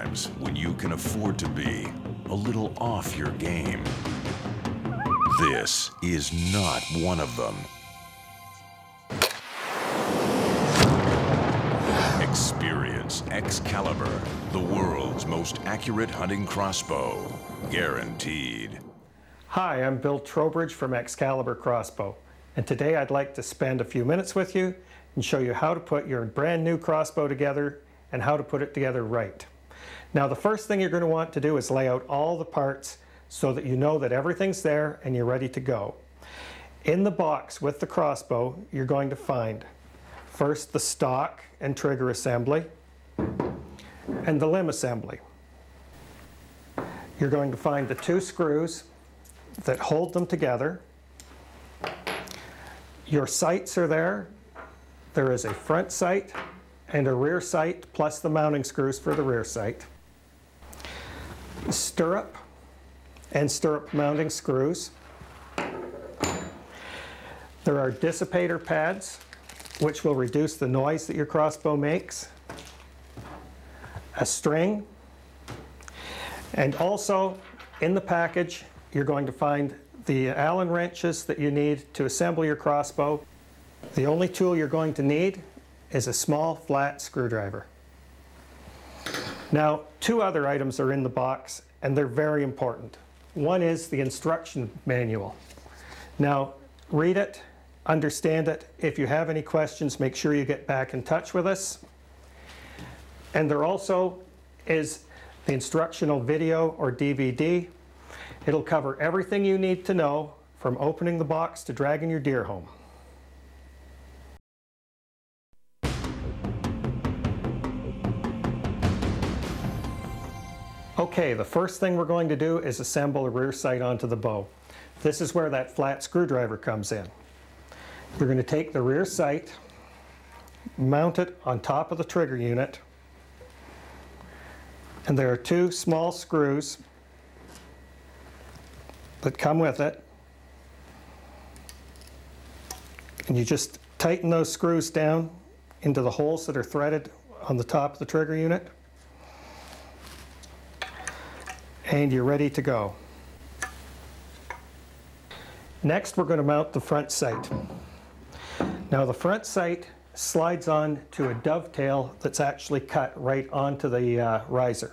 times when you can afford to be a little off your game. This is not one of them. Experience Excalibur, the world's most accurate hunting crossbow, guaranteed. Hi, I'm Bill Trowbridge from Excalibur Crossbow, and today I'd like to spend a few minutes with you and show you how to put your brand new crossbow together and how to put it together right. Now, the first thing you're going to want to do is lay out all the parts so that you know that everything's there and you're ready to go. In the box with the crossbow, you're going to find first the stock and trigger assembly and the limb assembly. You're going to find the two screws that hold them together. Your sights are there. There is a front sight and a rear sight, plus the mounting screws for the rear sight. Stirrup and stirrup mounting screws. There are dissipator pads, which will reduce the noise that your crossbow makes. A string. And also, in the package, you're going to find the Allen wrenches that you need to assemble your crossbow. The only tool you're going to need is a small flat screwdriver. Now, two other items are in the box, and they're very important. One is the instruction manual. Now, read it, understand it. If you have any questions, make sure you get back in touch with us. And there also is the instructional video or DVD. It'll cover everything you need to know from opening the box to dragging your deer home. Okay, the first thing we're going to do is assemble a rear sight onto the bow. This is where that flat screwdriver comes in. You're going to take the rear sight, mount it on top of the trigger unit, and there are two small screws that come with it. And you just tighten those screws down into the holes that are threaded on the top of the trigger unit. And you're ready to go. Next, we're going to mount the front sight. Now, the front sight slides on to a dovetail that's actually cut right onto the riser.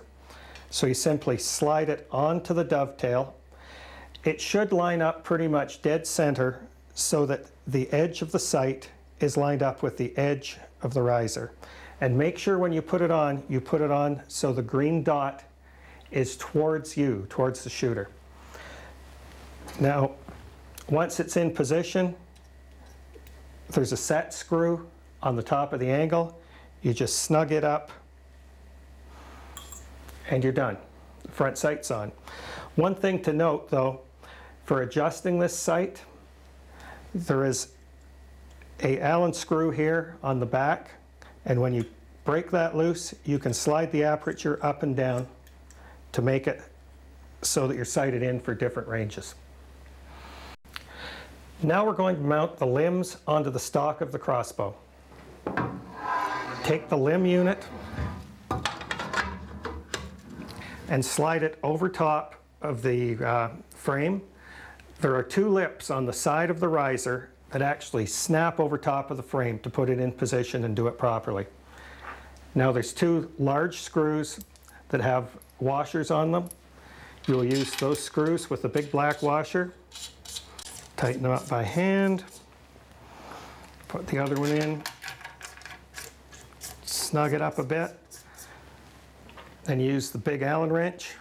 So you simply slide it onto the dovetail. It should line up pretty much dead center so that the edge of the sight is lined up with the edge of the riser. And make sure when you put it on so the green dot is towards you, towards the shooter. Now, once it's in position, there's a set screw on the top of the angle. You just snug it up and you're done. The front sight's on. One thing to note though, for adjusting this sight, there is an Allen screw here on the back, and when you break that loose, you can slide the aperture up and down to make it so that you're sighted in for different ranges. Now we're going to mount the limbs onto the stock of the crossbow. Take the limb unit and slide it over top of the frame. There are two lips on the side of the riser that actually snap over top of the frame to put it in position and do it properly. Now there's two large screws that have washers on them. You'll use those screws with the big black washer. Tighten them up by hand. Put the other one in. Snug it up a bit. Then use the big Allen wrench.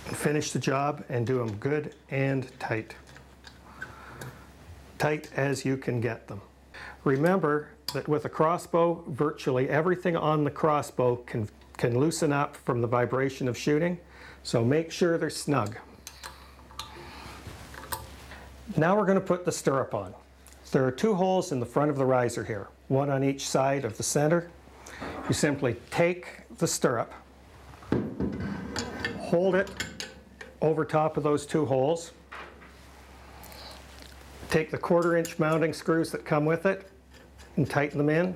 And finish the job and do them good and tight. Tight as you can get them. Remember that with a crossbow, virtually everything on the crossbow can loosen up from the vibration of shooting, so make sure they're snug. Now we're going to put the stirrup on. There are two holes in the front of the riser here, one on each side of the center. You simply take the stirrup, hold it over top of those two holes, take the 1/4-inch mounting screws that come with it and tighten them in.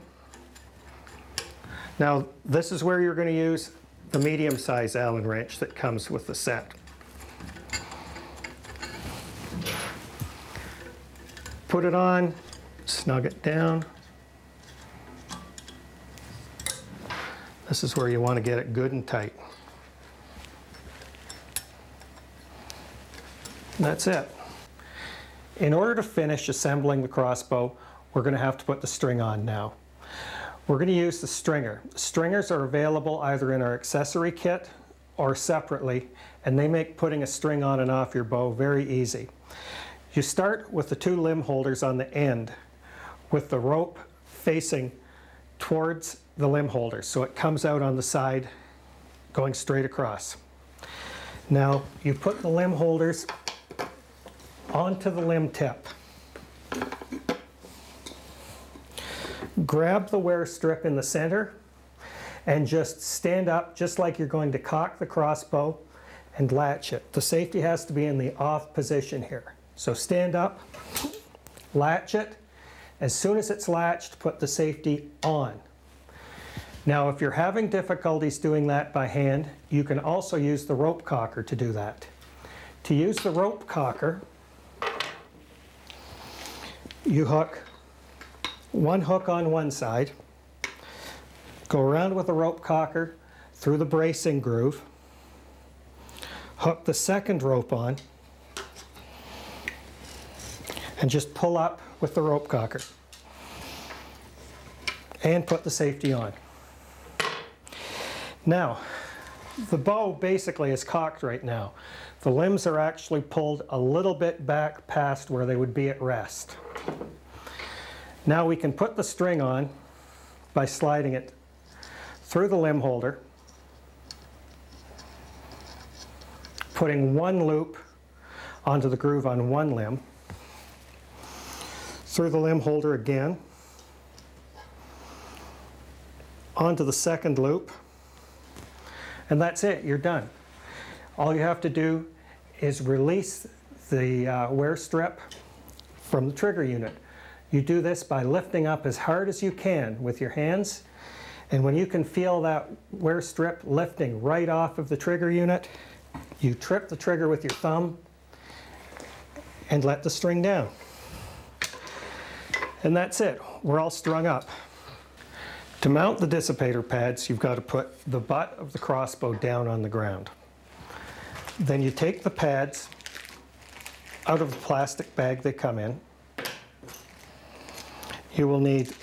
Now this is where you're going to use the medium-size Allen wrench that comes with the set. Put it on, snug it down. This is where you want to get it good and tight. That's it. In order to finish assembling the crossbow, we're going to have to put the string on now. We're going to use the stringer. The stringers are available either in our accessory kit or separately, and they make putting a string on and off your bow very easy. You start with the two limb holders on the end with the rope facing towards the limb holder, so it comes out on the side going straight across. Now you put the limb holders onto the limb tip. Grab the wear strip in the center and just stand up just like you're going to cock the crossbow and latch it. The safety has to be in the off position here. So stand up, latch it. As soon as it's latched, put the safety on. Now if you're having difficulties doing that by hand, you can also use the rope cocker to do that. To use the rope cocker, you hook one hook on one side, go around with the rope cocker through the bracing groove, hook the second rope on, and just pull up with the rope cocker and put the safety on. Now, the bow basically is cocked right now. The limbs are actually pulled a little bit back past where they would be at rest. Now we can put the string on by sliding it through the limb holder, putting one loop onto the groove on one limb, through the limb holder again, onto the second loop, and that's it, you're done. All you have to do is release the wear strip from the trigger unit. You do this by lifting up as hard as you can with your hands, and when you can feel that wear strip lifting right off of the trigger unit, you trip the trigger with your thumb and let the string down. And that's it, we're all strung up. To mount the dissipator pads, you've got to put the butt of the crossbow down on the ground. Then you take the pads out of the plastic bag they come in. You will need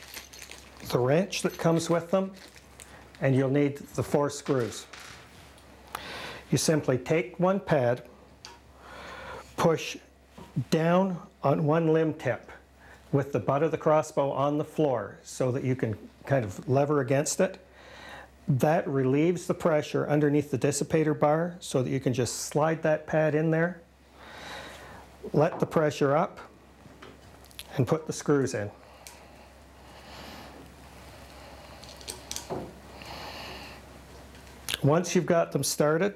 the wrench that comes with them, and you'll need the 4 screws. You simply take one pad, push down on one limb tip with the butt of the crossbow on the floor so that you can kind of lever against it. That relieves the pressure underneath the dissipator bar so that you can just slide that pad in there, let the pressure up, and put the screws in. Once you've got them started,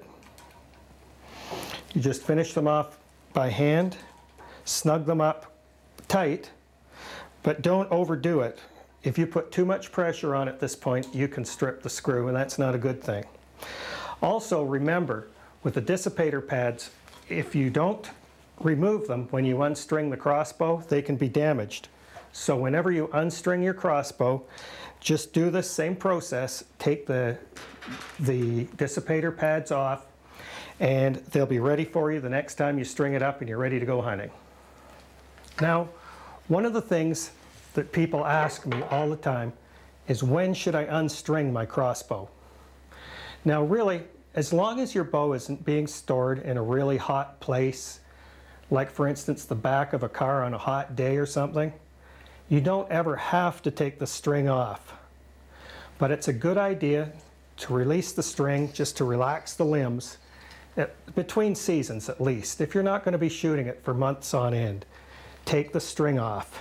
you just finish them off by hand, snug them up tight, but don't overdo it. If you put too much pressure on at this point, you can strip the screw, and that's not a good thing. Also remember, with the dissipator pads, if you don't remove them when you unstring the crossbow, they can be damaged. So whenever you unstring your crossbow, just do this same process. Take the dissipator pads off, and they'll be ready for you the next time you string it up and you're ready to go hunting. Now, one of the things that people ask me all the time is, when should I unstring my crossbow? Now really, as long as your bow isn't being stored in a really hot place, like for instance the back of a car on a hot day or something, you don't ever have to take the string off. But it's a good idea to release the string just to relax the limbs between seasons at least. If you're not going to be shooting it for months on end, take the string off.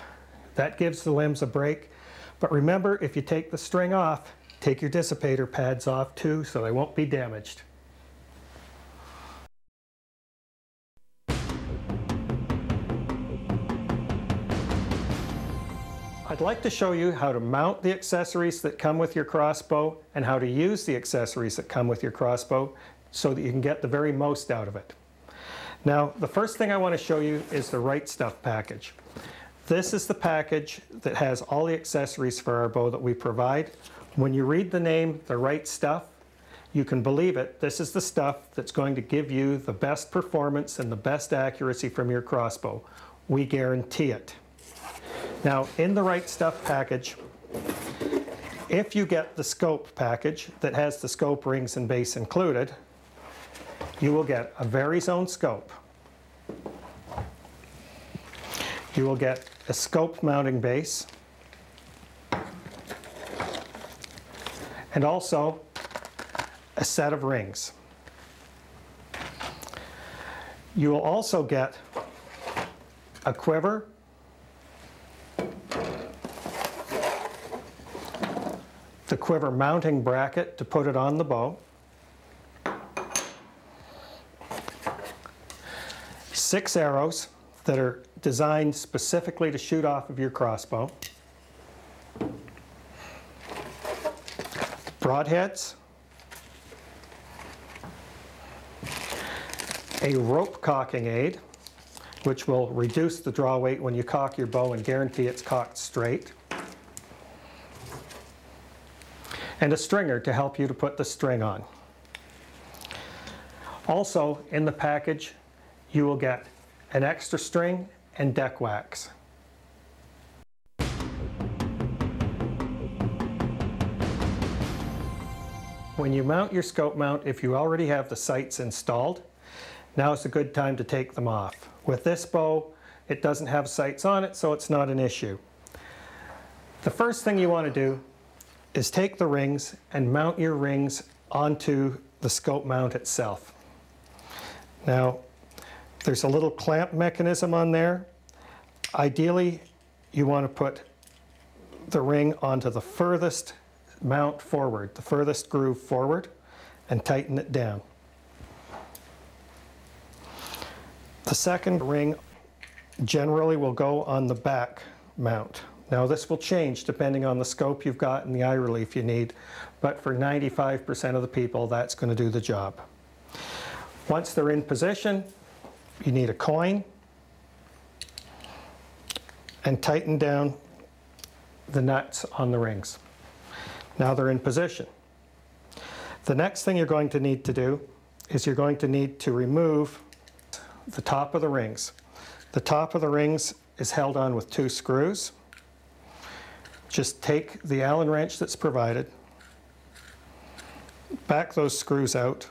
That gives the limbs a break. But remember, if you take the string off, take your dissipator pads off too, so they won't be damaged. I'd like to show you how to mount the accessories that come with your crossbow and how to use the accessories that come with your crossbow so that you can get the very most out of it. Now, the first thing I want to show you is the Right Stuff package. This is the package that has all the accessories for our bow that we provide. When you read the name, The Right Stuff, you can believe it. This is the stuff that's going to give you the best performance and the best accuracy from your crossbow. We guarantee it. Now, in the Right Stuff package, if you get the scope package that has the scope rings and base included, you will get a Verizone scope. You will get a scope mounting base, and also a set of rings. You will also get a quiver, the quiver mounting bracket to put it on the bow, 6 arrows that are designed specifically to shoot off of your crossbow, broadheads, a rope cocking aid, which will reduce the draw weight when you cock your bow and guarantee it's cocked straight, and a stringer to help you to put the string on. Also, in the package, you will get an extra string and deck wax. When you mount your scope mount, if you already have the sights installed, now is a good time to take them off. With this bow, it doesn't have sights on it, so it's not an issue. The first thing you want to do is take the rings and mount your rings onto the scope mount itself. Now, there's a little clamp mechanism on there. Ideally, you want to put the ring onto the furthest mount forward, the furthest groove forward, and tighten it down. The second ring generally will go on the back mount. Now, this will change depending on the scope you've got and the eye relief you need, but for 95% of the people, that's going to do the job. Once they're in position, you need a coin and tighten down the nuts on the rings. Now they're in position. The next thing you're going to need to do is you're going to need to remove the top of the rings. The top of the rings is held on with 2 screws. Just take the Allen wrench that's provided, back those screws out,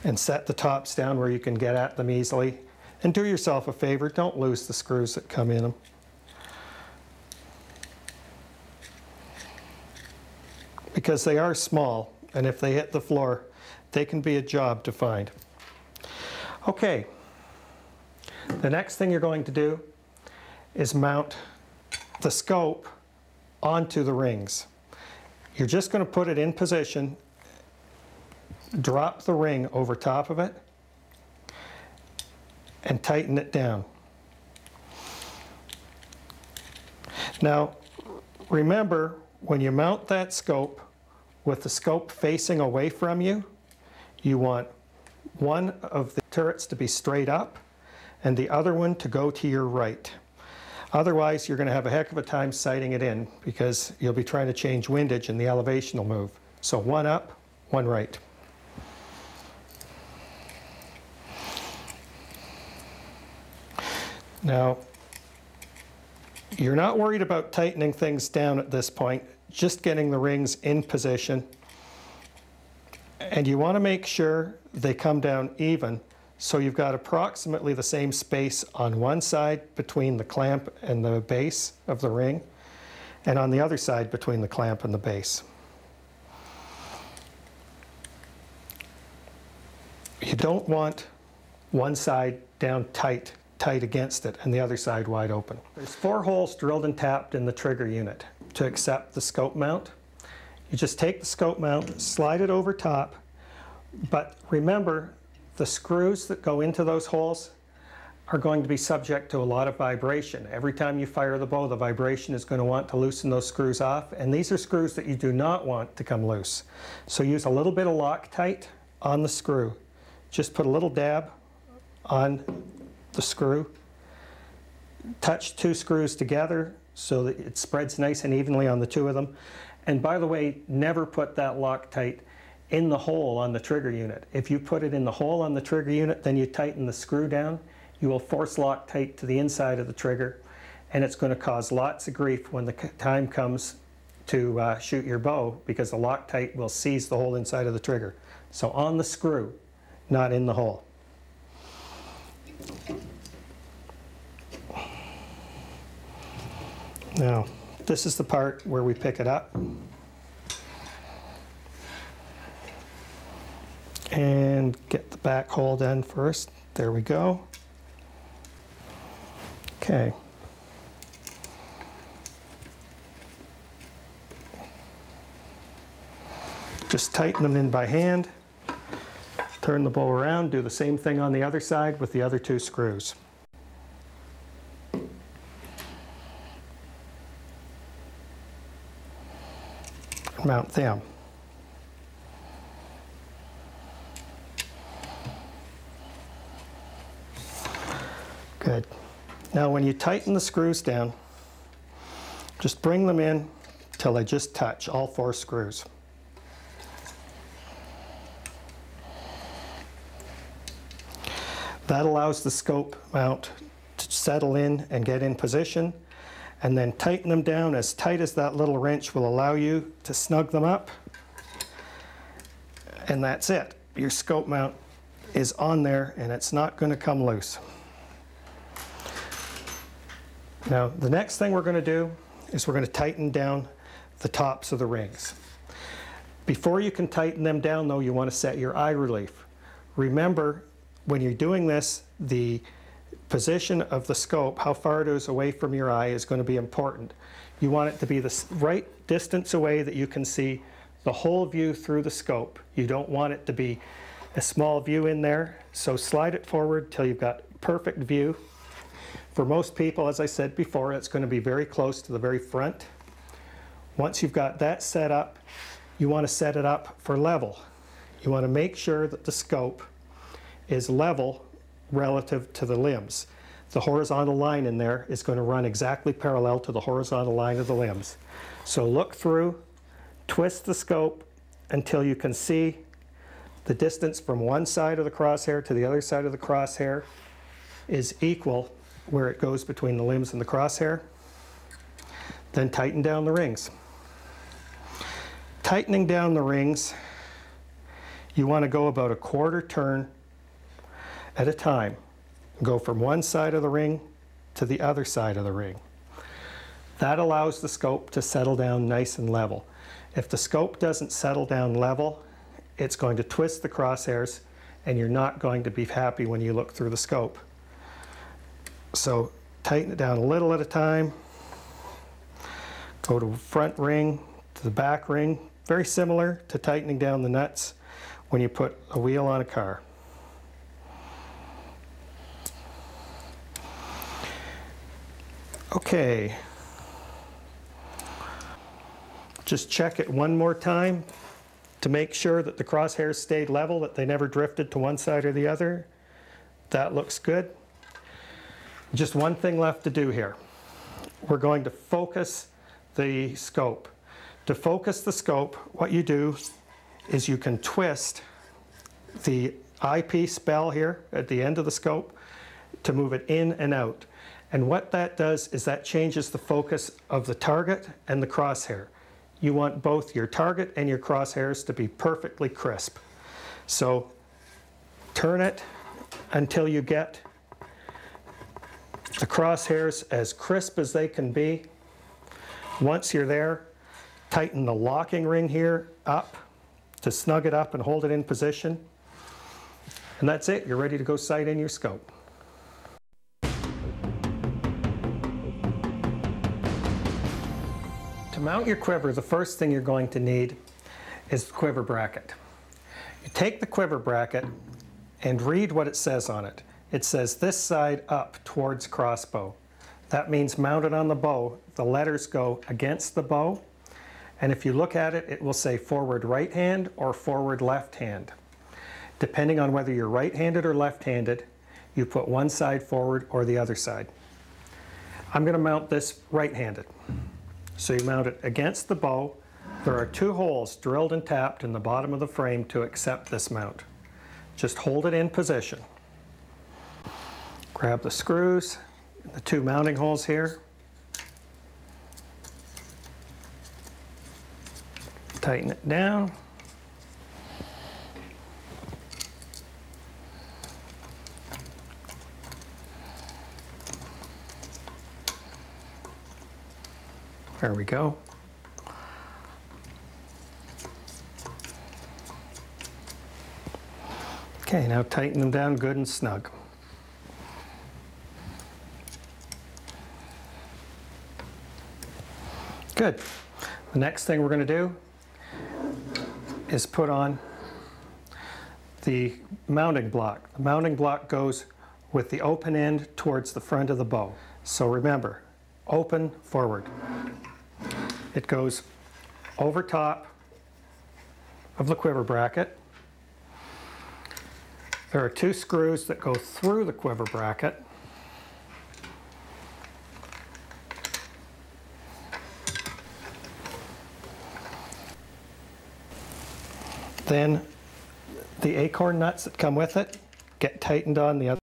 and set the tops down where you can get at them easily. And do yourself a favor, don't lose the screws that come in them. Because they are small, and if they hit the floor, they can be a job to find. Okay, the next thing you're going to do is mount the scope onto the rings. You're just going to put it in position, drop the ring over top of it, and tighten it down. Now, remember, when you mount that scope with the scope facing away from you, you want one of the turrets to be straight up and the other one to go to your right. Otherwise, you're going to have a heck of a time sighting it in because you'll be trying to change windage and the elevation will move. So one up, one right. Now, you're not worried about tightening things down at this point, just getting the rings in position. And you want to make sure they come down even, so you've got approximately the same space on one side between the clamp and the base of the ring, and on the other side between the clamp and the base. You don't want one side down tight against it and the other side wide open. There's 4 holes drilled and tapped in the trigger unit to accept the scope mount. You just take the scope mount, slide it over top, but remember the screws that go into those holes are going to be subject to a lot of vibration. Every time you fire the bow, the vibration is going to want to loosen those screws off, and these are screws that you do not want to come loose. So use a little bit of Loctite on the screw. Just put a little dab on the screw. Touch two screws together so that it spreads nice and evenly on the two of them. And by the way, never put that Loctite in the hole on the trigger unit. If you put it in the hole on the trigger unit, then you tighten the screw down, you will force Loctite to the inside of the trigger, and it's going to cause lots of grief when the time comes to shoot your bow, because the Loctite will seize the whole inside of the trigger. So on the screw, not in the hole. Now, this is the part where we pick it up. And get the back hole done first. There we go. Okay. Just tighten them in by hand. Turn the bow around, do the same thing on the other side with the other two screws. Mount them. Good. Now when you tighten the screws down, just bring them in till they just touch, all four screws. That allows the scope mount to settle in and get in position, and then tighten them down as tight as that little wrench will allow you to snug them up, and that's it. Your scope mount is on there and it's not going to come loose. Now the next thing we're going to do is we're going to tighten down the tops of the rings. Before you can tighten them down though, you want to set your eye relief. Remember, when you're doing this, the position of the scope, how far it is away from your eye, is going to be important. You want it to be the right distance away that you can see the whole view through the scope. You don't want it to be a small view in there, so slide it forward till you've got perfect view. For most people, as I said before, it's going to be very close to the very front. Once you've got that set up, you want to set it up for level. You want to make sure that the scope is level relative to the limbs. The horizontal line in there is going to run exactly parallel to the horizontal line of the limbs. So look through, twist the scope until you can see the distance from one side of the crosshair to the other side of the crosshair is equal where it goes between the limbs and the crosshair. Then tighten down the rings. Tightening down the rings, you want to go about a quarter turn at a time. Go from one side of the ring to the other side of the ring. That allows the scope to settle down nice and level. If the scope doesn't settle down level, it's going to twist the crosshairs and you're not going to be happy when you look through the scope. So tighten it down a little at a time. Go to front ring to the back ring. Very similar to tightening down the nuts when you put a wheel on a car. Okay. Just check it one more time to make sure that the crosshairs stayed level, that they never drifted to one side or the other. That looks good. Just one thing left to do here. We're going to focus the scope. To focus the scope, what you do is you can twist the eyepiece bell here at the end of the scope to move it in and out. And what that does is that changes the focus of the target and the crosshair. You want both your target and your crosshairs to be perfectly crisp. So turn it until you get the crosshairs as crisp as they can be. Once you're there, tighten the locking ring here up to snug it up and hold it in position. And that's it. You're ready to go sight in your scope. To mount your quiver, the first thing you're going to need is the quiver bracket. You take the quiver bracket and read what it says on it. it says this side up towards crossbow. That means mounted on the bow, the letters go against the bow, and if you look at it, it will say forward right hand or forward left hand. Depending on whether you're right-handed or left-handed, you put one side forward or the other side. I'm going to mount this right-handed. So you mount it against the bow. There are 2 holes drilled and tapped in the bottom of the frame to accept this mount. Just hold it in position. Grab the screws, the 2 mounting holes here. Tighten it down. There we go. Okay, now tighten them down good and snug. Good. The next thing we're going to do is put on the mounting block. The mounting block goes with the open end towards the front of the bow. So remember, open, forward. It goes over top of the quiver bracket. There are 2 screws that go through the quiver bracket. Then the acorn nuts that come with it get tightened on the other